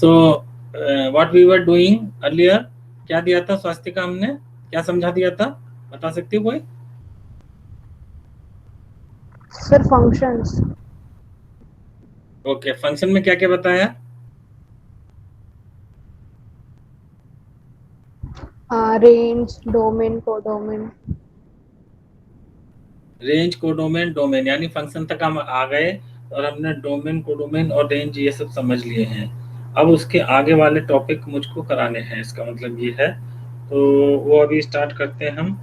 So what we were doing earlier, क्या दिया था स्वास्थ्य का, हमने क्या समझा दिया था, बता सकते हो कोई? Sir functions. ओके, फंक्शन में क्या क्या बताया? Range, domain, codomain. Range, codomain, domain, यानी फंक्शन तक हम आ गए और हमने डोमेन, कोडोमेन और रेंज ये सब समझ लिए हैं। अब उसके आगे वाले टॉपिक मुझको कराने हैं, इसका मतलब ये है। तो वो अभी स्टार्ट करते हैं हम।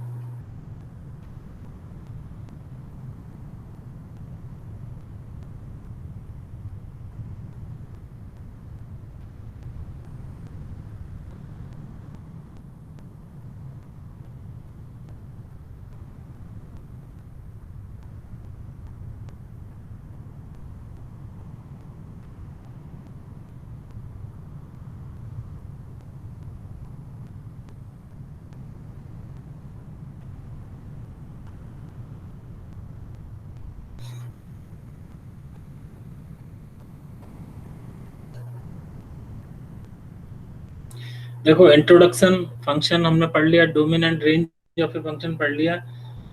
देखो, इंट्रोडक्शन, फंक्शन हमने पढ़ लिया, domain and range of a function पढ़ लिया।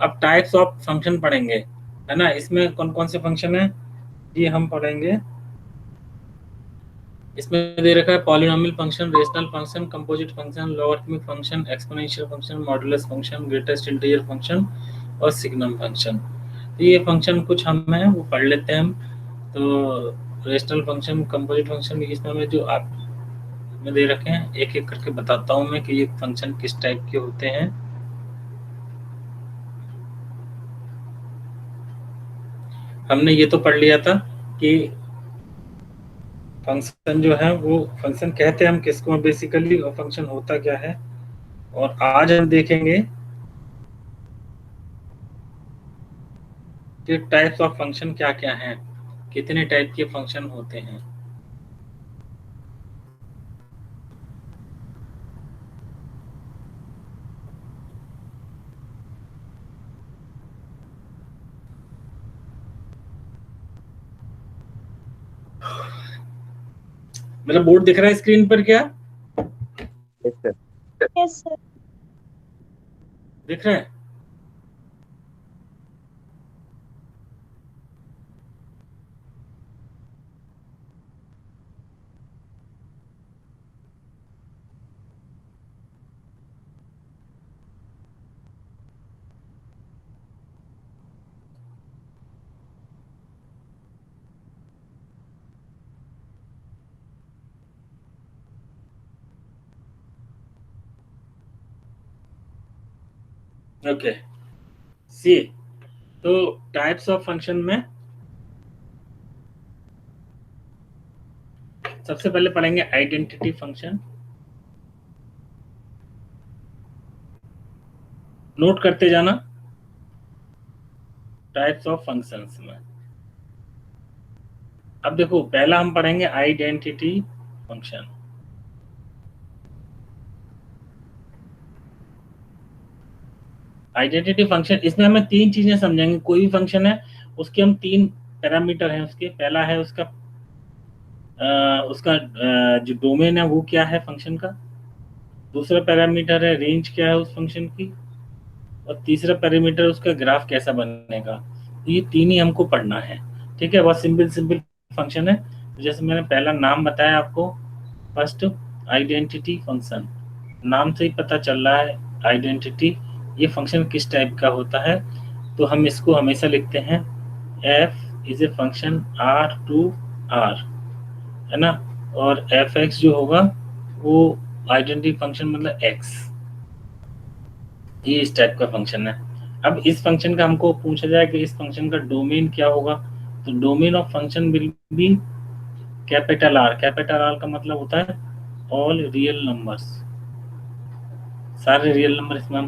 अब टाइप्स ऑफ फंक्शन पढ़ेंगे, है ना। इसमें कौन कौन से फंक्शन है ये हम पढ़ेंगे। इसमें दे रखा है polynomial function, rational function, composite function, logarithmic function, exponential function, modulus function, greatest integer function और सिग्नम फंक्शन। तो ये फंक्शन कुछ हम हैं वो पढ़ लेते हैं हम। तो रेशनल फंक्शन, कंपोजिट फंक्शन, इसमें जो आप में दे रखे हैं एक एक करके बताता हूँ मैं कि ये फंक्शन किस टाइप के होते हैं। हमने ये तो पढ़ लिया था कि फंक्शन जो है वो फंक्शन कहते हैं हम किसको बेसिकली, और फंक्शन होता क्या है। और आज हम देखेंगे कि टाइप्स ऑफ फंक्शन क्या क्या हैं, कितने टाइप के फंक्शन होते हैं। मेरा बोर्ड दिख रहा है स्क्रीन पर क्या? Yes sir. दिख रहा है? ओके, सी। तो टाइप्स ऑफ फंक्शन में सबसे पहले पढ़ेंगे आइडेंटिटी फंक्शन। नोट करते जाना टाइप्स ऑफ फंक्शंस में। अब देखो, पहला हम पढ़ेंगे आइडेंटिटी फंक्शन। आइडेंटिटी फंक्शन, इसमें हमें तीन चीजें समझेंगे। कोई भी फंक्शन है उसके हम तीन पैरामीटर हैं उसके। पहला है उसका जो डोमेन है वो क्या है फंक्शन का। दूसरा पैरामीटर है रेंज क्या है उस फंक्शन की। और तीसरा पैरामीटर उसका ग्राफ कैसा बनेगा। तो ये तीन ही हमको पढ़ना है, ठीक है। बहुत सिंपल सिंपल फंक्शन है। जैसे मैंने पहला नाम बताया आपको, फर्स्ट आइडेंटिटी फंक्शन, नाम से ही पता चल रहा है आइडेंटिटी ये फंक्शन किस टाइप का होता है। तो हम इसको हमेशा लिखते हैं f is a function r to r, है ना। और एफ एक्स जो होगा वो आइडेंटिटी फंक्शन मतलब x, ये इस टाइप का फंक्शन है। अब इस फंक्शन का हमको पूछा जाए कि इस फंक्शन का डोमेन क्या होगा, तो domain of function will be capital R. Capital R का मतलब होता है ऑल रियल नंबर्स, सारे रियल नंबर इसमें हम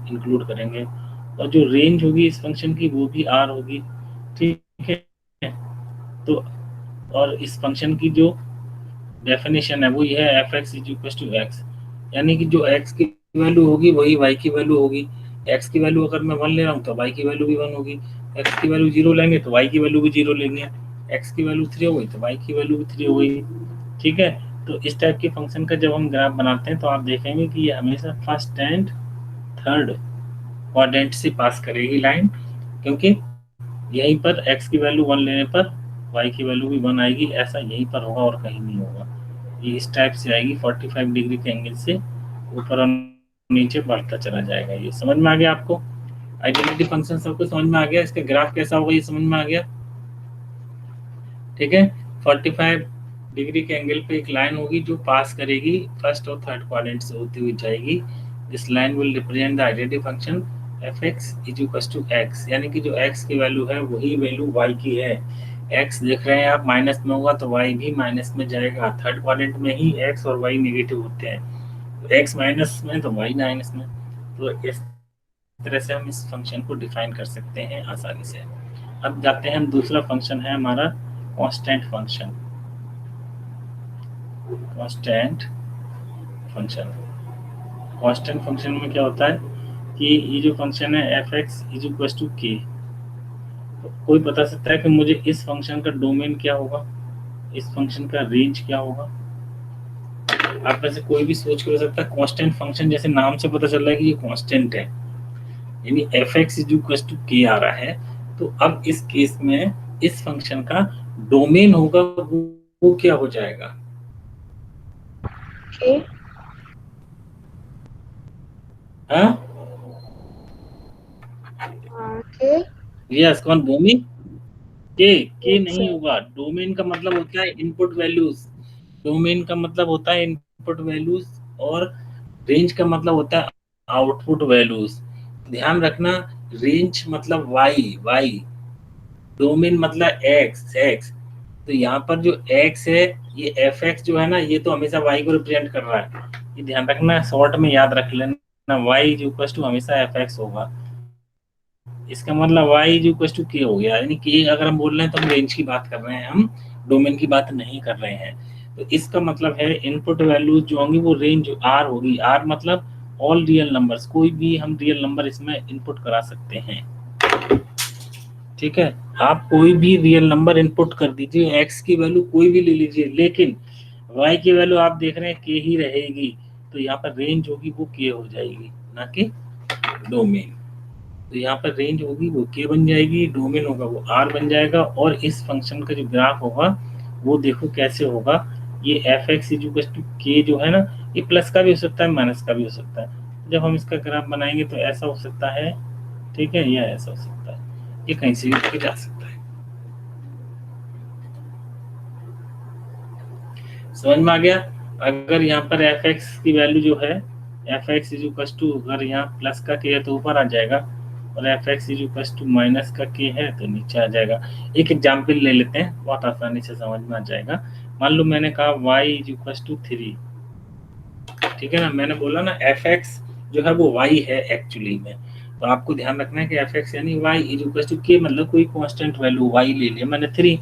इंक्लूड करेंगे। और जो रेंज होगी इस फंक्शन की वो भी आर होगी, ठीक है। तो और इस फंक्शन की जो डेफिनेशन है वो ये है F X is equal to X, यानी कि जो एक्स की वैल्यू होगी वही वाई की वैल्यू होगी। एक्स की वैल्यू अगर मैं 1 ले रहा हूँ तो वाई की वैल्यू भी 1 होगी। एक्स की वैल्यू 0 लेंगे तो वाई की वैल्यू भी 0 लेंगे। एक्स की वैल्यू 3 हो गई तो वाई की वैल्यू भी 3 हो गई, ठीक है। तो इस टाइप के फंक्शन का जब हम ग्राफ बनाते हैं तो आप देखेंगे कि ये हमेशा फर्स्ट एंड थर्ड क्वाड्रेंट से पास करेगी लाइन, क्योंकि यहीं पर x की वैल्यू 1 लेने पर y की वैल्यू भी 1 आएगी, ऐसा यहीं पर होगा और कहीं नहीं होगा। ये इस टाइप से आएगी 45 डिग्री के एंगल से ऊपर और नीचे बढ़ता चला जाएगा। ये समझ में आ गया आपको? आइडेंटिटी फंक्शन सबको समझ में आ गया? इसका ग्राफ कैसा होगा ये समझ में आ गया? ठीक है, 45 डिग्री के एंगल पे एक लाइन होगी जो पास करेगी फर्स्ट और थर्ड क्वाड्रेंट से होती हुई जाएगी। This line will represent the identity function F X is equal to X, यानी कि जो एक्स की वैल्यू है वही वैल्यू वाई की है। एक्स देख रहे हैं आप माइनस में होगा तो वाई भी माइनस में जाएगा। थर्ड क्वाड्रेंट में ही एक्स और वाई नेगेटिव होते हैं, तो एक्स माइनस में तो वाई माइनस में। तो इस तरह से हम इस फंक्शन को डिफाइन कर सकते हैं आसानी से। अब जाते हैं हम, दूसरा फंक्शन है हमारा constant function. Constant function, constant function में क्या होता है कि ये जो फंक्शन है F X is equal to K, कोई बता सकता है कि मुझे इस फंक्शन का डोमेन क्या होगा, इस फंक्शन का रेंज क्या होगा? आप में से कोई भी सोच के हो सकता है। कांस्टेंट फंक्शन जैसे नाम से पता चल रहा है कि ये कांस्टेंट है, यानी F X is equal to K आ रहा है। तो अब इस केस में इस फंक्शन का डोमेन होगा वो क्या हो जाएगा? के हाँ, के यस, कौन डोमेन? के एक नहीं से होगा। डोमेन का मतलब होता है इनपुट वैल्यूज, डोमेन का मतलब होता है इनपुट वैल्यूज, और रेंज का मतलब होता है आउटपुट वैल्यूज। ध्यान रखना, रेंज मतलब वाई, डोमेन मतलब एक्स। तो यहाँ पर जो एक्स है ये एफ एक्स जो है ना, ये तो हमेशा वाई को रिप्रेजेंट कर रहा है। ये ध्यान रखना, शॉर्ट में याद रख लेना, वाई इज इक्वल टू हमेशा एफ एक्स होगा। इसका मतलब y इज इक्वल टू के हो गया, यानी कि अगर हम बोल रहे हैं तो हम रेंज की बात कर रहे हैं, हम डोमेन की बात नहीं कर रहे हैं। तो इसका मतलब है इनपुट वैल्यूज जो होंगी वो रेंज r होगी। r मतलब ऑल रियल नंबर्स, कोई भी हम रियल नंबर इसमें इनपुट करा सकते हैं। ठीक है, आप कोई भी रियल नंबर इनपुट कर दीजिए, x की वैल्यू कोई भी ले लीजिए, लेकिन y की वैल्यू आप देख रहे हैं k ही रहेगी। तो यहाँ पर रेंज होगी वो k हो जाएगी, ना कि डोमेन। तो यहाँ पर रेंज होगी वो के बन जाएगी, डोमेन होगा वो आर बन जाएगा। और इस फंक्शन का जो ग्राफ होगा वो देखो कैसे होगा। ये एफ एक्स इक्वल टू के जो है ना, ये प्लस का भी हो सकता है माइनस का भी हो सकता है। जब हम इसका ग्राफ बनाएंगे तो ऐसा हो सकता है, ठीक है, या ऐसा हो सकता है, ये कहीं से भी जा सकता है। समझ में आ गया? अगर यहाँ पर एफ एक्स की वैल्यू जो है F X is equal to, अगर यहाँ प्लस का के है तो ऊपर आ जाएगा, और F X is equal to minus का के है तो नीचे आ जाएगा। एक एग्जाम्पल ले लेते हैं, बहुत आसानी से समझ में आ जाएगा। मान लो मैंने कहा y इज इक्वल टू 3, ठीक है ना, मैंने बोला ना एफ एक्स जो है वो y है एक्चुअली में। तो आपको ध्यान रखना है कि एफ एक्स यानी y इज इक्वल टू के, मतलब कोई कांस्टेंट वैल्यू y ले लिया मैंने 3।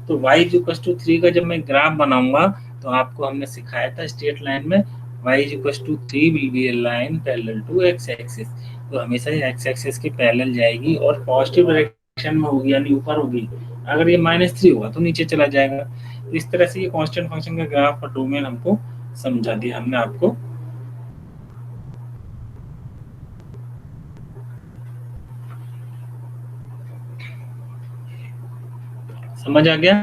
तो y इज इक्वल टू 3 का जब मैं ग्राफ बनाऊंगा तो आपको हमने सिखाया था स्ट्रेट लाइन में y is equal to 3 will be a line parallel to x axis. तो हमेशा ये x एक्सिस के पैरेलल जाएगी और पॉजिटिव डायरेक्शन में होगी, यानी ऊपर होगी। अगर ये -3 होगा तो नीचे चला जाएगा। तो इस तरह से ये कांस्टेंट फंक्शन का ग्राफ और डोमेन हमको समझा दिया हमने आपको। समझ आ गया?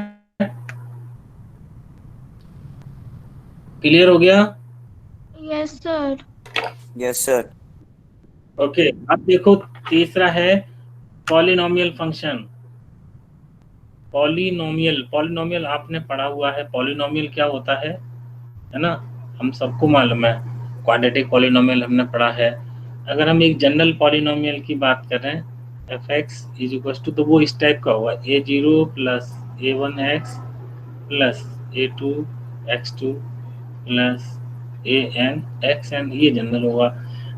क्लियर हो गया? Yes sir. Yes sir. Okay, अब देखो तीसरा है पॉलिनोमियल फंक्शन। पॉलिनोमियल आपने पढ़ा हुआ है, पॉलिनोमियल क्या होता है ना, हम सबको मालूम है। क्वाड्रेटिक पॉलिनोमियल हमने पढ़ा है। अगर हम एक जनरल पॉलिनोमियल की बात करें F X is equal to, तो वो इस टाइप का होगा a0 plus a1x plus a2 x2 plus an xn, ये जनरल होगा।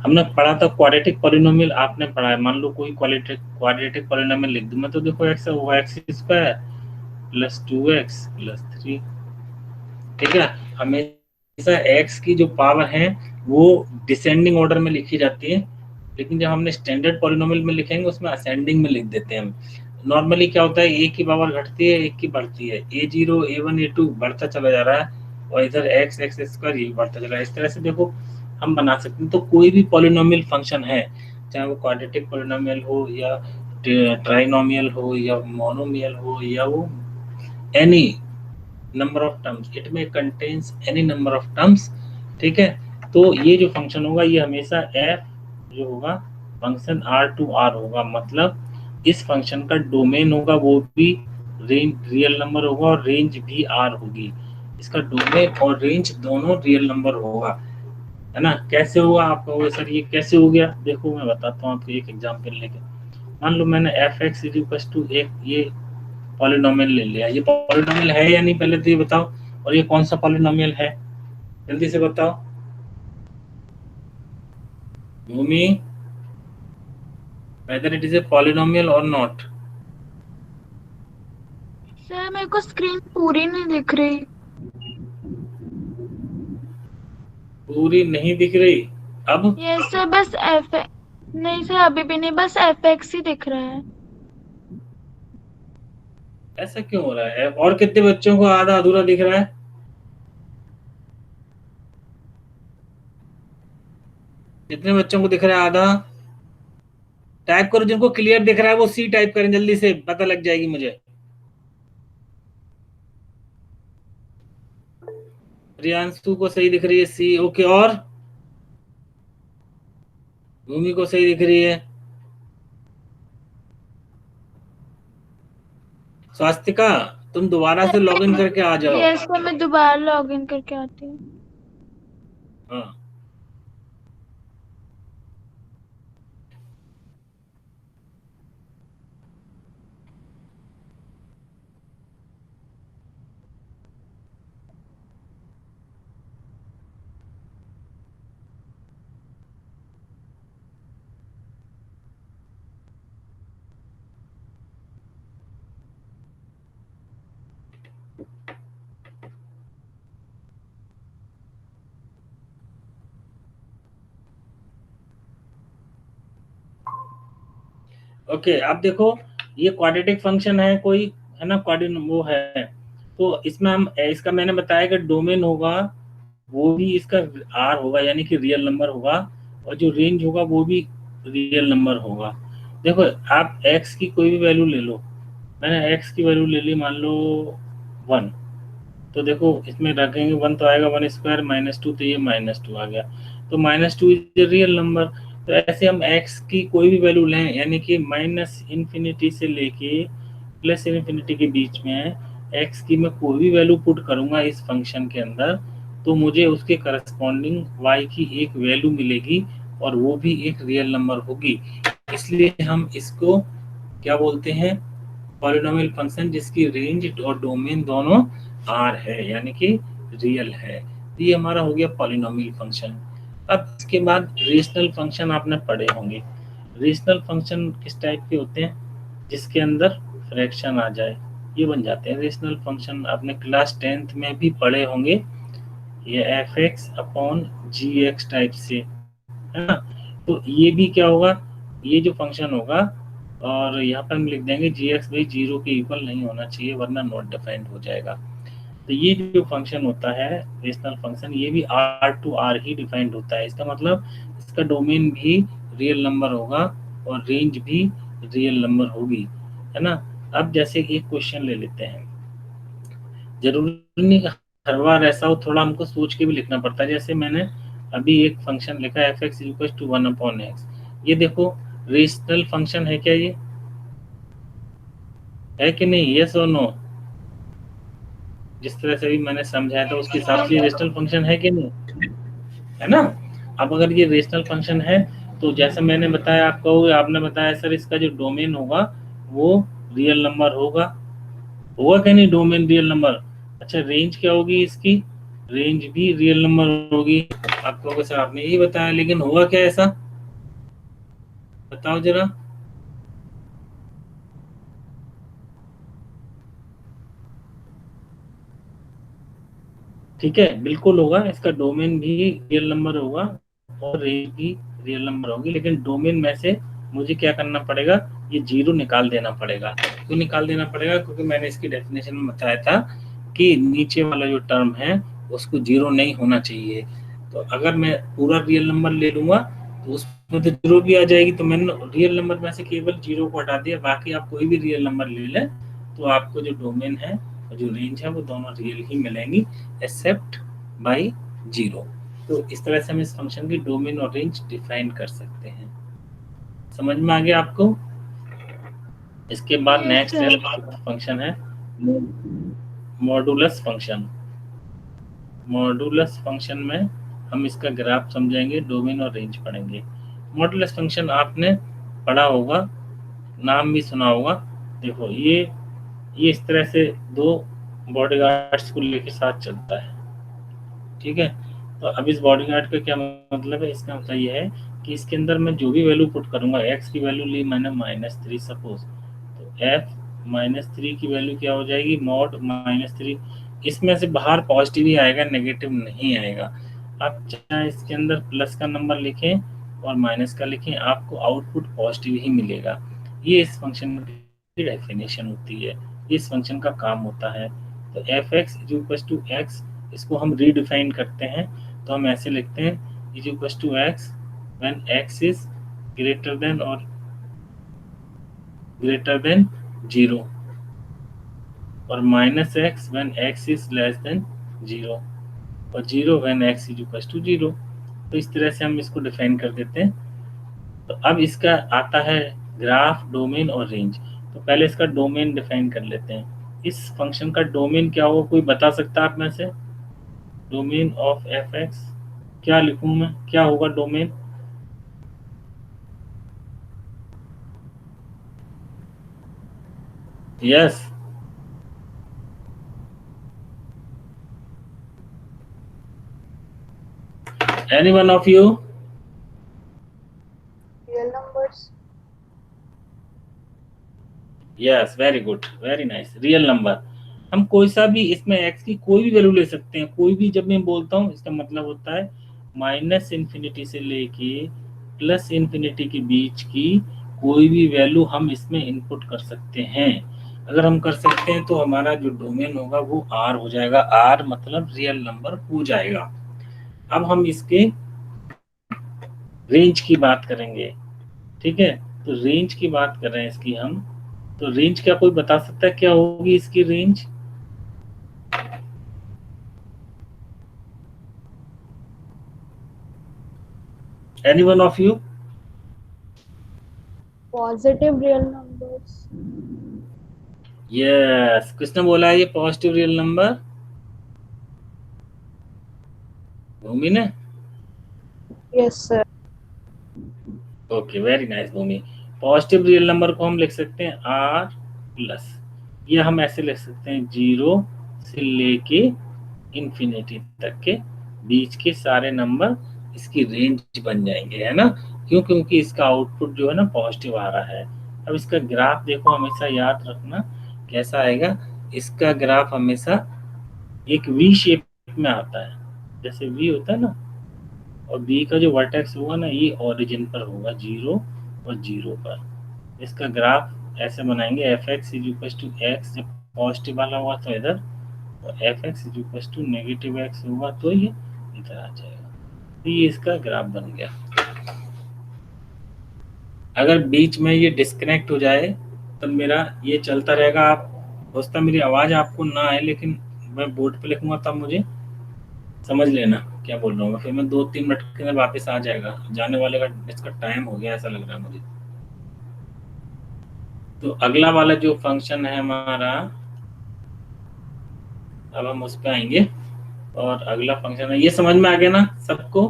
हमने पढ़ा था क्वाड्रेटिक पॉलिनोमियल, आपने पढ़ा है। मान लो कोई क्वाड्रेटिक पॉलिनोमियल लिख दूं मैं, तो देखो x होगा x square plus 2x plus 3। ठीक है, हमेशा x की जो पावर है वो डिसेंडिंग ऑर्डर में लिखी जाती है, लेकिन जब हमने स्टैंडर्ड पॉलिनोमियल में लिखेंगे उसमें असेंडिंग में लिख देते हैं हम। नॉर्मली क्या होता है, a की पावर घटती है, एक की बढ़ती है, a0 a1 a2 बढ़ता चला जा रहा है, और इधर एक्स एक्स स्क्वायर ये बढ़ता चला। इस तरह से देखो हम बना सकते हैं। तो कोई भी पॉलिनोमियल फंक्शन है, चाहे वो क्वाड्रेटिक पॉलिनोमियल हो या ट्राइनोमियल हो या मोनोमियल हो या वो any number of terms, it में contains any number of terms, ठीक है। तो ये जो फंक्शन होगा ये हमेशा एफ जो होगा फंक्शन आर टू आर होगा, मतलब इस फंक्शन का डोमेन होगा वो भी रेंज रियल नंबर होगा और रेंज भी आर होगी। इसका डोमेन और रेंज दोनों रियल नंबर होगा, है ना। कैसे होगा आप कहोगे सर ये कैसे हो गया, देखो मैं बताता हूँ आपको एक एग्जांपल लेके। मान लो मैंने एफ एक्स इक्वल टू एक ये पॉलिनोमियल ले लिया। ये पॉलिनोमियल है या नहीं पहले तो ये बताओ, और ये कौन सा पॉलिनोमियल है जल्दी से बताओ भूमि, whether it is a polynomial or not। Sir मेरे को स्क्रीन पूरी नहीं दिख रही। पूरी नहीं दिख रही अब? यस सर, बस एफ, नहीं सर अभी भी नहीं, बस एफ एक्स ही दिख रहा है। ऐसा क्यों हो रहा है? और कितने बच्चों को आधा अधूरा दिख रहा है? कितने बच्चों को दिख रहा है आधा? टाइप करो, जिनको क्लियर दिख रहा है वो सी टाइप करें, जल्दी से पता लग जाएगी मुझे। प्रियांशु को सही दिख रही है सी, ओके। और भूमि को सही दिख रही है। स्वास्तिका तुम दोबारा से लॉगिन करके आ जाओ। यस सर, मैं दोबारा लॉग इन करके आती हूँ। हाँ ओके। अब देखो ये क्वाड्रेटिक फंक्शन है कोई, है ना, क्वाड्रेटिक वो है। तो इसमें हम इसका मैंने बताया कि डोमेन होगा वो भी इसका आर होगा यानी कि रियल नंबर होगा, और जो रेंज होगा वो भी रियल नंबर होगा। देखो आप एक्स की कोई भी वैल्यू ले लो, मैंने एक्स की वैल्यू ले ली मान लो 1, तो देखो इसमें रखेंगे 1 तो आएगा 1 स्क्वायर -2, तो ये -2 आ गया, तो -2 इज रियल नंबर। तो ऐसे हम x की कोई भी वैल्यू लें यानी कि -इन्फिनिटी से लेके +इन्फिनिटी के बीच में x की मैं कोई भी वैल्यू पुट करूंगा इस फंक्शन के अंदर, तो मुझे उसके करस्पॉन्डिंग y की एक वैल्यू मिलेगी और वो भी एक रियल नंबर होगी। इसलिए हम इसको क्या बोलते हैं, पॉलिनोमियल फंक्शन जिसकी रेंज और डोमेन दोनों आर है यानी कि रियल है। तो ये हमारा हो गया पॉलिनोमियल फंक्शन। अब इसके बाद रेशनल फंक्शन आपने पढ़े होंगे। रेशनल फंक्शन किस टाइप के होते हैं, जिसके अंदर फ्रैक्शन आ जाए, ये बन जाते हैं रेशनल फंक्शन। आपने क्लास 10th में भी पढ़े होंगे, ये एफ एक्स अपॉन जी एक्स टाइप से, है ना। तो ये भी क्या होगा, ये जो फंक्शन होगा, और यहाँ पर हम लिख देंगे जी एक्स भाई 0 के इक्वल नहीं होना चाहिए वरना नॉट डिफाइंड हो जाएगा। तो ये जो फंक्शन होता है रेशनल फंक्शन, ये भी आर टू आर ही डिफाइंड होता है। इसका मतलब इसका डोमेन भी रियल नंबर होगा और रेंज भी रियल नंबर होगी, है ना। अब जैसे एक क्वेश्चन ले लेते हैं, जरूरी नहीं हर बार ऐसा हो, थोड़ा हमको सोच के भी लिखना पड़ता है। जैसे मैंने अभी एक फंक्शन लिखा F x equal to 1/x, ये देखो रेशनल फंक्शन है क्या, ये है कि नहीं, यस और नो? जिस तरह से भी मैंने समझाया था उसके हिसाब से रेशनल फंक्शन है कि नहीं, है ना। अब अगर ये रेशनल फंक्शन है तो जैसा मैंने बताया, आप कहोगे आपने बताया सर इसका जो डोमेन होगा वो रियल नंबर होगा, होगा कि नहीं डोमेन रियल नंबर। अच्छा रेंज क्या होगी इसकी, रेंज भी रियल नंबर होगी। आप कहोगे सर आपने यही बताया, लेकिन होगा क्या ऐसा, बताओ जरा। ठीक है बिल्कुल होगा, इसका डोमेन भी रियल नंबर होगा और रेंज भी रियल नंबर होगी, लेकिन डोमेन में से मुझे क्या करना पड़ेगा, ये 0 निकाल देना पड़ेगा। क्यों निकाल देना पड़ेगा, क्योंकि मैंने इसकी डेफिनेशन में बताया था कि नीचे वाला जो टर्म है उसको 0 नहीं होना चाहिए। तो अगर मैं पूरा रियल नंबर ले लूँगा तो उसमें तो 0 भी आ जाएगी, तो मैंने रियल नंबर में से केवल 0 को हटा दिया, बाकी आप कोई भी रियल नंबर ले लें तो आपको जो डोमेन है और जो रेंज है वो दोनों रियल ही मिलेंगी एक्सेप्ट बाई 0। तो इस तरह से हम इस फंक्शन की डोमेन और रेंज डिफाइन कर सकते हैं। समझ में आ गया आपको? इसके बाद यस नेक्स्ट सर। फंक्शन है मॉडुलस फंक्शन। मॉडुलस फंक्शन में हम इसका ग्राफ समझेंगे, डोमेन और रेंज पढ़ेंगे। मॉडुलस फंक्शन आपने पढ़ा होगा, नाम भी सुना होगा। देखो ये इस तरह से दो बॉडीगार्ड्स को लेके साथ चलता है, ठीक है। तो अब इस बॉडीगार्ड का क्या मतलब है? इसका मतलब ये है कि इसके अंदर मैं जो भी वैल्यू पुट करूंगा, एक्स की वैल्यू ली मैंने -3 सपोज, तो एफ -3 की वैल्यू क्या हो जाएगी? मॉड -3। इसमें से बाहर पॉजिटिव ही आएगा, नेगेटिव नहीं आएगा। आप चाहे इसके अंदर प्लस का नंबर लिखें और माइनस का लिखें, आपको आउटपुट पॉजिटिव ही मिलेगा। ये इस फंक्शन की डेफिनेशन होती है, इस फंक्शन का काम होता है। तो F X is equal to X, इसको हम रीडिफाइन करते हैं तो हम ऐसे लिखते हैं is equal to X when X is greater than और ग्रेटर देन 0 और minus X when X is less than 0 और 0 when X is equal to 0। तो इस तरह से हम इसको डिफाइन कर देते हैं। तो अब इसका आता है ग्राफ, डोमेन और रेंज। तो पहले इसका डोमेन डिफाइन कर लेते हैं। इस फंक्शन का डोमेन क्या होगा, कोई बता सकता है आप में से? डोमेन ऑफ एफ एक्स क्या लिखूं मैं, क्या होगा domain? Yes, any one of you? Real numbers. Yes, very good, very nice, real number. हम कोई सा भी इसमें एक्स की कोई भी वैल्यू ले सकते हैं, कोई भी। जब मैं बोलता हूँ इसका मतलब होता है -इन्फिनिटी से लेके +इन्फिनिटी के बीच की कोई भी वैल्यू हम इसमें इनपुट कर सकते हैं। अगर हम कर सकते हैं तो हमारा जो डोमेन होगा वो आर हो जाएगा। आर मतलब रियल नंबर हो जाएगा। अब हम इसके रेंज की बात करेंगे, ठीक है। तो रेंज की बात कर रहे हैं इसकी हम। तो रेंज क्या कोई बता सकता है क्या होगी इसकी range? Any one of you? Positive real numbers. Yes, किसने बोला है ये पॉजिटिव रियल नंबर? भूमि ने? Yes sir. Okay, very nice Bhoomi. Positive real number को हम लिख सकते हैं आर प्लस, या हम ऐसे लिख सकते हैं 0 से लेके इन्फिनिटी तक के बीच के सारे नंबर इसकी रेंज बन जाएंगे, है ना। क्यों? क्योंकि इसका आउटपुट जो है ना पॉजिटिव आ रहा है। अब इसका ग्राफ देखो, हमेशा याद रखना कैसा आएगा। इसका ग्राफ हमेशा एक वी शेप में आता है, जैसे वी होता है ना, और बी का जो वर्टेक्स होगा ना ये ओरिजिन पर होगा 0 और 0 पर। इसका ग्राफ ऐसे बनाएंगे F X is equal to X, जब पॉजिटिव वाला होगा तो इधर, और F X is equal to negative X होगा तो ये इधर आ जाएगा। तो ये इसका ग्राफ बन गया। अगर बीच में ये डिस्कनेक्ट हो जाए तो मेरा ये चलता रहेगा। आप हो सकता मेरी आवाज़ आपको ना आए, लेकिन मैं बोर्ड पे लिखूंगा तब मुझे समझ लेना क्या बोल रहा हूँ। फिर मैं 2-3 मिनट के अंदर वापस आ जाएगा, जाने वाले का इसका टाइम हो गया ऐसा लग रहा है मुझे। तो अगला वाला जो फंक्शन है हमारा, अब हम उस पर आएंगे। और अगला फंक्शन है, ये समझ में आ गया ना सबको?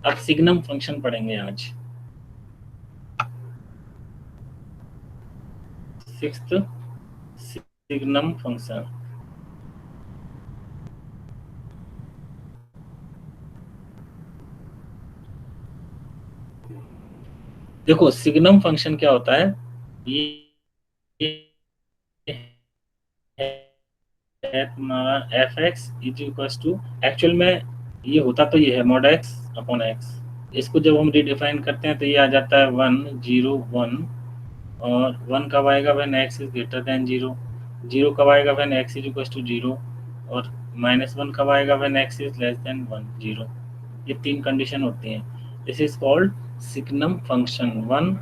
अब सिग्नम फंक्शन पढ़ेंगे आज, 6th सिग्नम फंक्शन। देखो सिग्नम फंक्शन क्या होता है, ये है तुम्हारा F X is equal to, actual में ये होता तो ये है मॉड एक्स अपॉन एक्स। इसको जब हम रिडिफाइन करते हैं तो ये आ जाता है 1 0 1। और 1 कब आएगा? When X is greater than 0। 0 कब आएगा? When X is equal to 0। और -1 कब आएगा? When x is less than 1, 0। ये 3 कंडीशन होती हैं। This is called signum function 1,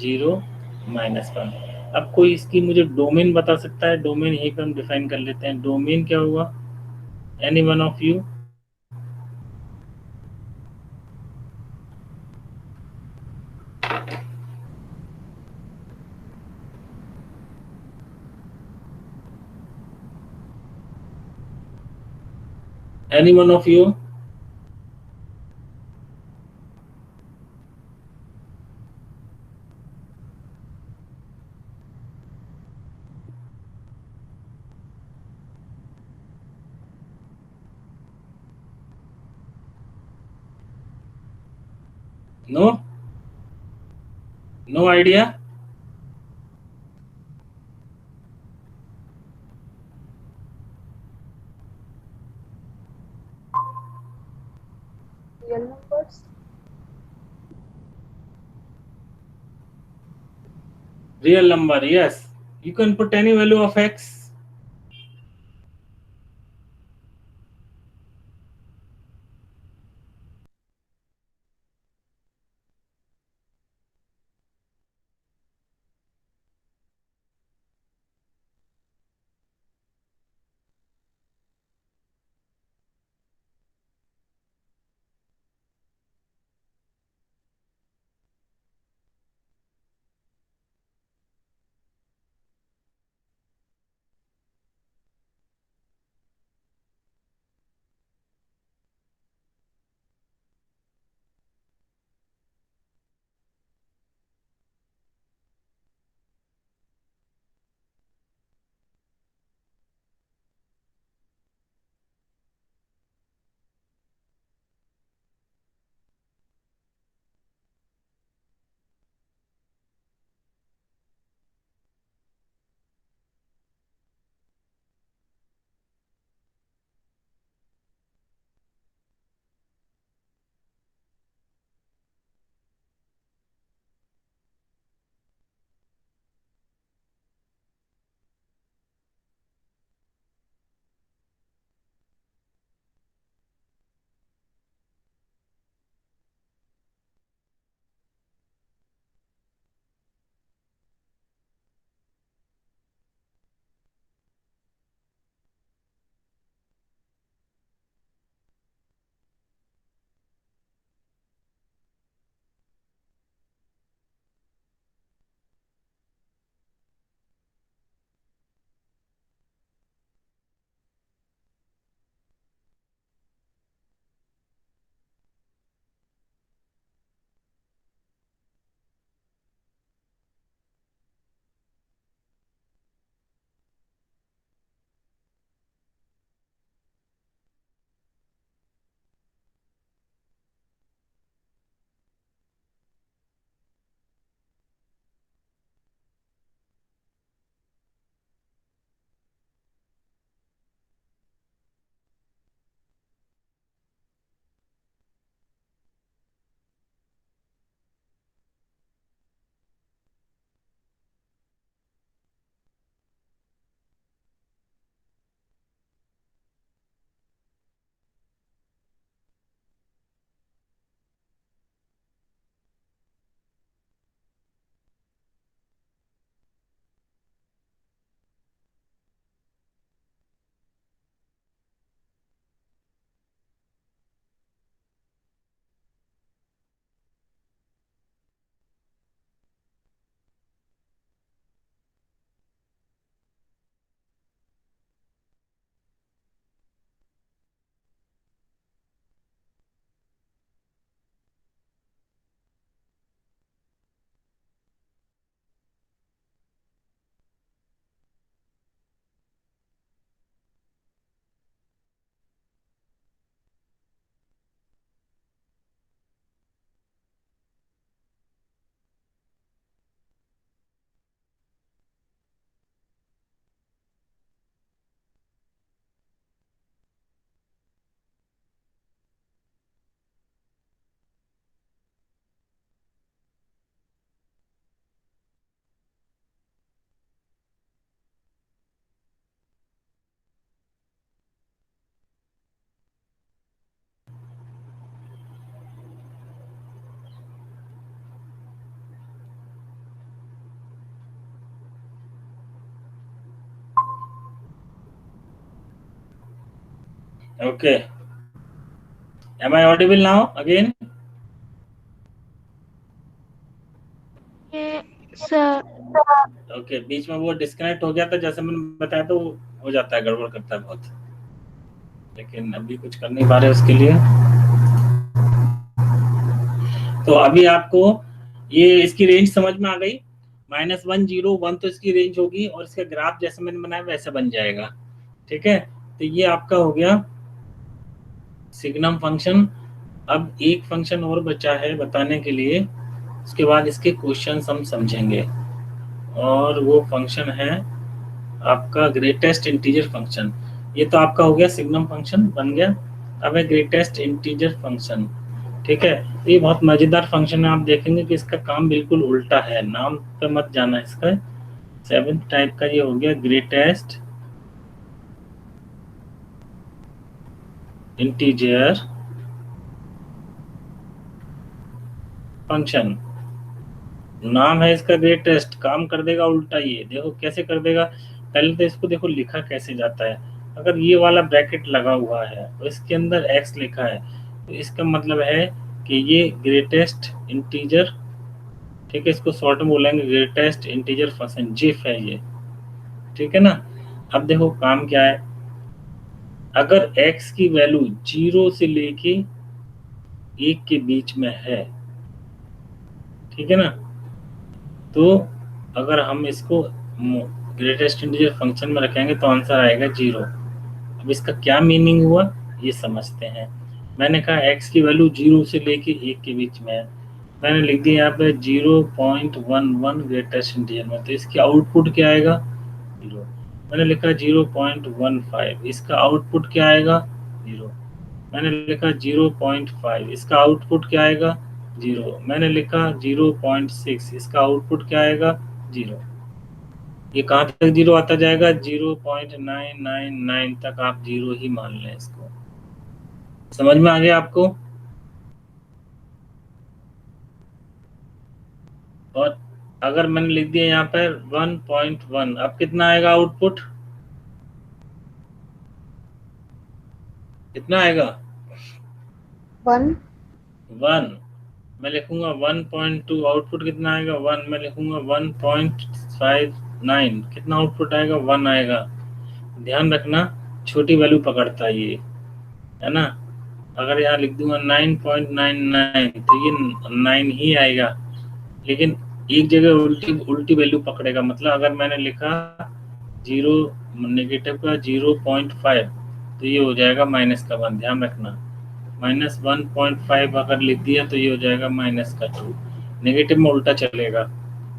0, -1। अब कोई इसकी मुझे डोमेन बता सकता है? डोमेन यहीं पे हम डिफाइन कर लेते हैं। डोमेन क्या हुआ? Any one of you? Any one of you? No? No idea? Real numbers. Real number, yes. You can put any value of x. Okay. Am I audible now again? ये sir okay, बीच में वो disconnect हो गया था, जैसे मैंने बताया, तो हो जाता है, गड़बड़ करता है बहुत, लेकिन अभी कुछ कर नहीं पा रहे उसके लिए। तो अभी आपको ये इसकी रेंज समझ में आ गई। -1 0 1 तो इसकी रेंज होगी, और इसका ग्राफ जैसे मैंने बनाया वैसे बन जाएगा। ठीक है, तो ये आपका हो गया सिग्नम फंक्शन। अब एक फंक्शन और बचा है बताने के लिए, उसके बाद इसके क्वेश्चंस हम समझेंगे, और वो फंक्शन है आपका ग्रेटेस्ट इंटीजर फंक्शन। ये तो आपका हो गया सिग्नम फंक्शन बन गया। अब है ग्रेटेस्ट इंटीजर फंक्शन। ठीक है, ये बहुत मजेदार फंक्शन है। आप देखेंगे कि इसका काम बिल्कुल उल्टा है, नाम पे मत जाना इसका। 7th टाइप का ये हो गया ग्रेटेस्ट इंटीजर फंक्शन। नाम है इसका ग्रेटेस्ट, काम कर देगा उल्टा। ये देखो कैसे कर देगा। पहले तो इसको देखो लिखा कैसे जाता है। अगर ये वाला ब्रैकेट लगा हुआ है और इसके अंदर x लिखा है, तो इसका मतलब है कि ये ग्रेटेस्ट इंटीजर, ठीक है, इसको शॉर्ट में बोलेंगे ग्रेटेस्ट इंटीजर फंक्शन, जिफ है ये। ठीक है ना। अब देखो काम क्या है। अगर x की वैल्यू 0 से लेके 1 के बीच में है, ठीक है ना, तो अगर हम इसको ग्रेटेस्ट इंटीजर फंक्शन में रखेंगे तो आंसर आएगा 0। अब इसका क्या मीनिंग हुआ ये समझते हैं। मैंने कहा x की वैल्यू 0 से लेके 1 के बीच में है, मैंने लिख दिया यहाँ पे 0.11 ग्रेटेस्ट इंटीजर में, तो इसकी आउटपुट क्या आएगा 0। मैंने लिखा 0.15, इसका आउटपुट क्या आएगा 0। मैंने लिखा 0.5, इसका आउटपुट क्या आएगा 0। मैंने लिखा 0.6, इसका आउटपुट क्या आएगा 0। ये कहाँ तक 0 आता जाएगा, 0.999 तक आप 0 ही मान लें इसको। समझ में आ गया आपको। और अगर मैंने लिख दिया यहाँ पर 1.1, अब कितना आएगा आउटपुट, कितना आएगा 1. 1। मैं लिखूंगा 1.2, आउटपुट कितना आएगा 1। मैं लिखूंगा 1.59, कितना आउटपुट आएगा 1 आएगा। ध्यान रखना छोटी वैल्यू पकड़ता है ये, है ना। अगर यहाँ लिख दूंगा 9.99 तो ये 9 ही आएगा, लेकिन एक जगह उल्टी उल्टी वैल्यू पकड़ेगा। मतलब अगर मैंने लिखा 0 नेगेटिव का 0.5, तो ये हो जाएगा -1। ध्यान रखना, -1.5 अगर लिख दिया तो ये हो जाएगा -2। नेगेटिव में उल्टा चलेगा।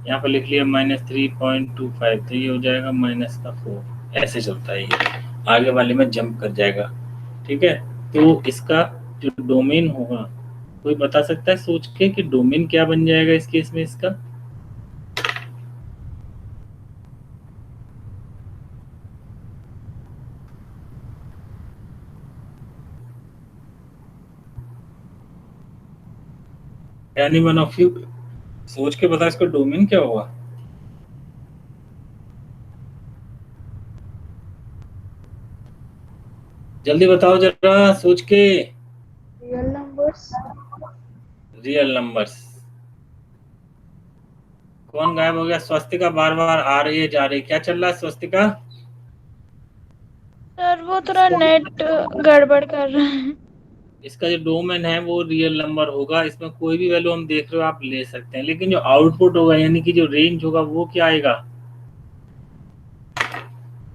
यहाँ पर लिख लिया -3.25, तो ये हो जाएगा -4। ऐसे चलता है ये, आगे वाले में जंप कर जाएगा। ठीक है, तो इसका जो डोमेन होगा, कोई बता सकता है सोच के कि डोमेन क्या बन जाएगा इस केस में इसका। एनी वन ऑफ यू सोच के बता इसका डोमेन क्या होगा। जल्दी बताओ जरा सोच के। Real numbers. Real numbers. कौन गायब हो गया, स्वस्तिका बार बार आ रही है जा रही है, क्या चल रहा है स्वस्तिका। सर वो थोड़ा इसको, नेट गड़बड़ कर रहा है। इसका जो डोमेन है वो रियल नंबर होगा। इसमें कोई भी वैल्यू हम देख रहे हो आप ले सकते हैं, लेकिन जो आउटपुट होगा यानी कि जो रेंज होगा वो क्या आएगा,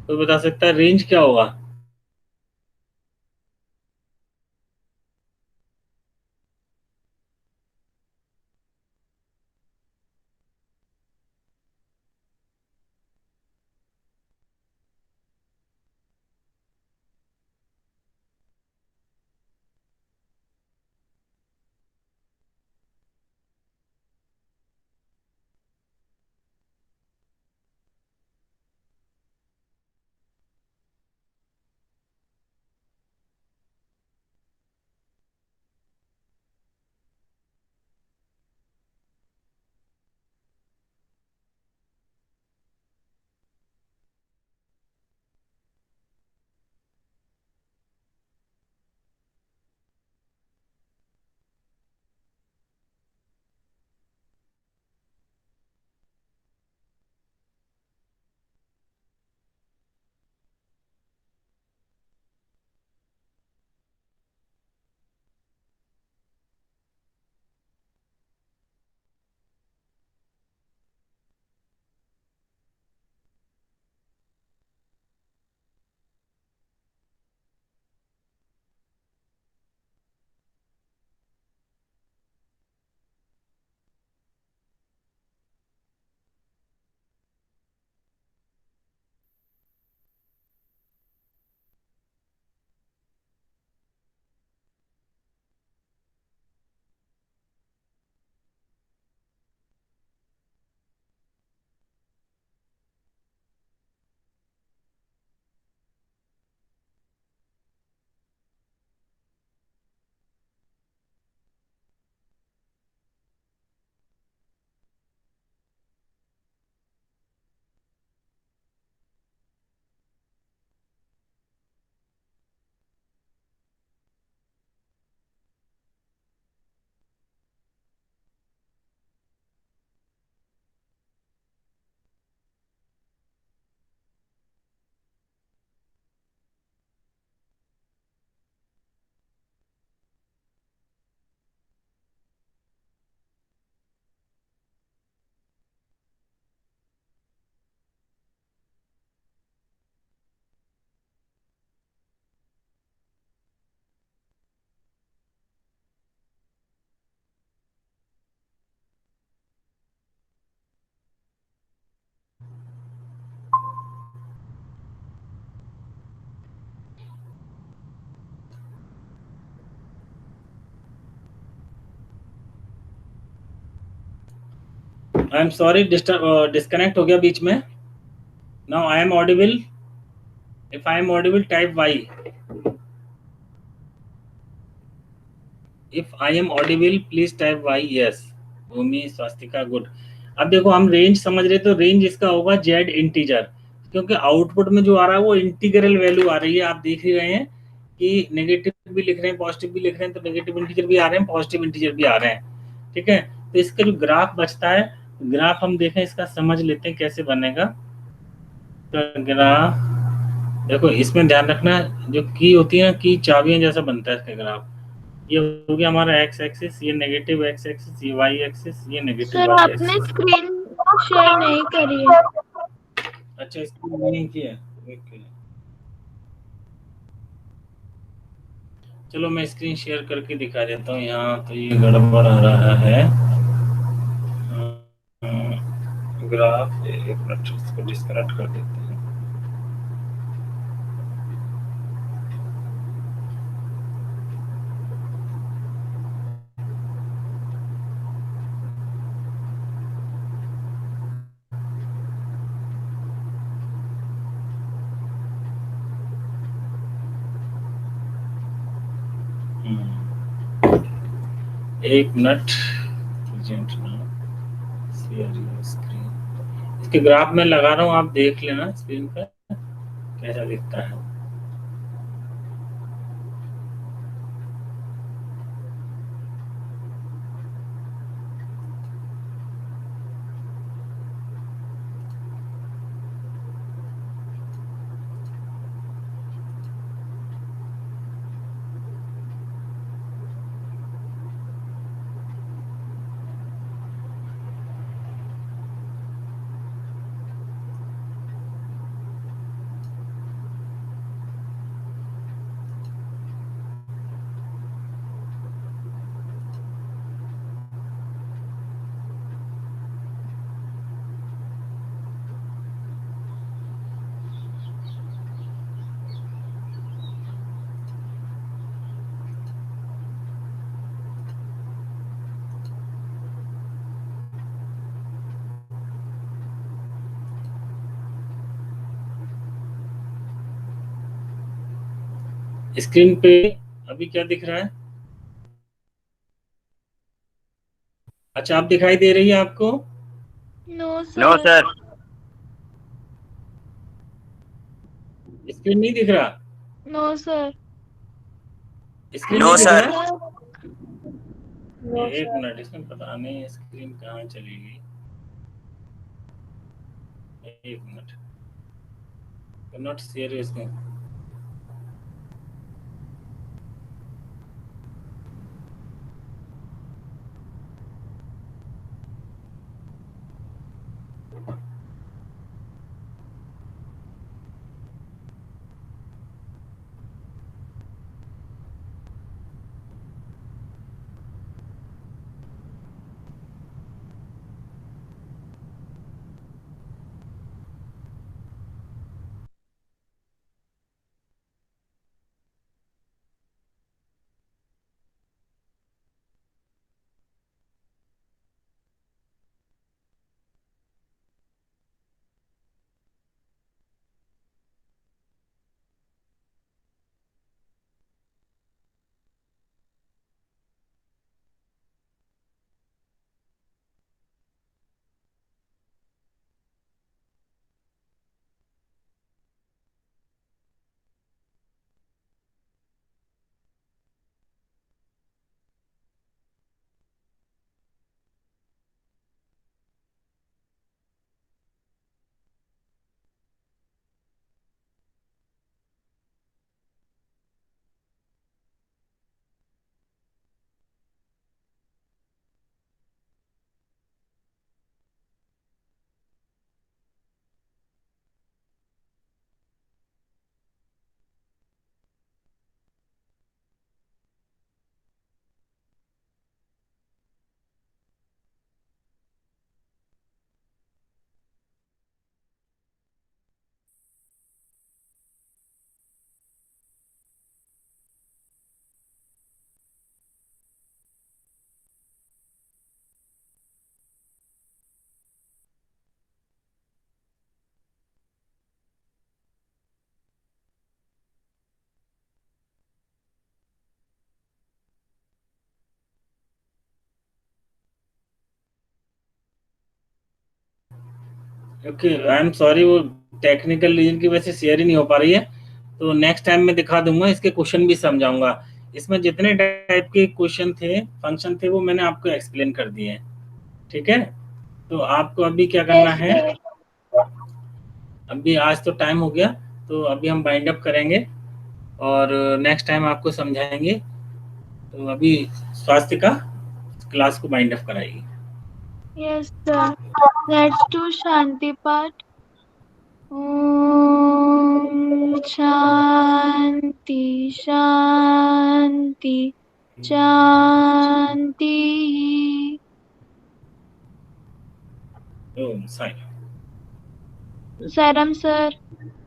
कोई बता सकता है रेंज क्या होगा। आई एम सॉरी, डिस्कनेक्ट हो गया बीच में. Now I am audible. If I am audible type Y. If I am audible please type Y. Yes. Bhumi Swastika good. अब देखो हम रेंज समझ रहे, तो रेंज इसका होगा जेड इंटीजर, क्योंकि आउटपुट में जो आ रहा है वो इंटीग्रल वैल्यू आ रही है. आप देख ही रहे हैं कि नेगेटिव भी लिख रहे हैं, पॉजिटिव भी लिख रहे हैं, तो नेगेटिव इंटीजर भी आ रहे हैं, पॉजिटिव इंटीजर भी आ रहे हैं. ठीक है. तो इसका जो ग्राफ बचता है, ग्राफ हम देखें इसका, समझ लेते हैं कैसे बनेगा. तो ग्राफ देखो, इसमें ध्यान रखना, जो की होती है ना, की चाबियां जैसा बनता है इसका ग्राफ. ये हो गया हमारा एक्स एक्सिस, ये नेगेटिव एक्स एक्सिस, ये वाई एक्सिस, ये नेगेटिव सर वाई आपने एक्सिस. स्क्रीन शेयर नहीं करी है. अच्छा, इसको नहीं किया. ओके. चलो मैं स्क्रीन शेयर करके दिखा देता हूँ. यहाँ तो ये गड़बड़ आ रहा है. ग्राफ, एक मिनट इसको डिस्कनेक्ट कर देते हैं. एक मिनट. स्क्रीन, इसके ग्राफ में लगा रहा हूँ, आप देख लेना स्क्रीन पर कैसा दिखता है. स्क्रीन पे अभी क्या दिख रहा है? अच्छा, आप दिखाई दे रही है आपको? No no sir. Sir. Screen नहीं दिख रहा? No sir. स्क्रीन नो नहीं दिख सर. रहा? No, एक sir. मिनट, इसमें पता नहीं स्क्रीन कहाँ चली गई. एक मिनट. नॉट शेयर इसमें. ओके, आई एम सॉरी, वो टेक्निकल रीजन की वजह से शेयर ही नहीं हो पा रही है, तो नेक्स्ट टाइम मैं दिखा दूंगा, इसके क्वेश्चन भी समझाऊंगा। इसमें जितने टाइप के क्वेश्चन थे, फंक्शन थे, वो मैंने आपको एक्सप्लेन कर दिए हैं। ठीक है, तो आपको अभी क्या करना यस है, सर। अभी आज तो टाइम हो गया, तो अभी हम बाइंड अप करेंगे और नेक्स्ट टाइम आपको समझाएंगे। तो अभी स्वास्थ्य का क्लास को बाइंड अप कराइए। यस सर, लेट्स डू शांति पाठ। ओम शांति शांति शांति। ओम साई सरम सर।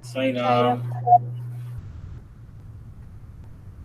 साई राम।